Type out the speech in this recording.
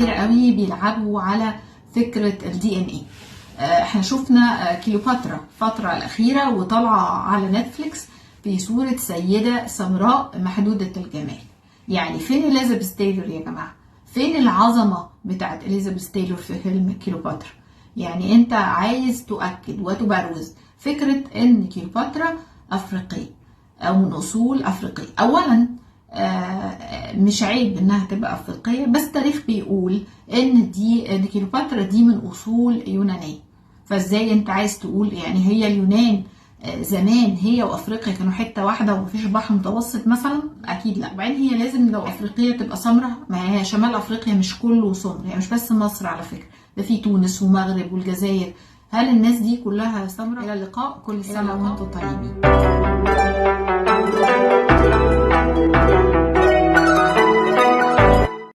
كبيرة قوي بيلعبوا على فكرة الدي ان اي. احنا شفنا كليوباترا الفترة الأخيرة وطالعة على نتفليكس في صورة سيدة سمراء محدودة الجمال. يعني فين إليزابيث تايلور يا جماعة؟ فين العظمة بتاعت إليزابيث تايلور في فيلم كليوباترا؟ يعني انت عايز تؤكد وتبروز فكرة ان كليوباترا أفريقية أو من أصول أفريقية. أولا مش عيب انها تبقى أفريقية، بس التاريخ بيقول ان كليوباترا دي من أصول يونانية. فازاي انت عايز تقول يعني هي اليونان زمان هي وافريقيا كانوا حته واحده ومفيش بحر متوسط مثلا؟ اكيد لا. وبعدين هي لازم لو افريقيه تبقى سمراء؟ ما هي شمال افريقيا مش كله سمر، يعني مش بس مصر على فكره، ده في تونس ومغرب والجزائر. هل الناس دي كلها سمراء؟ الى اللقاء، كل سنه وانتم طيبين.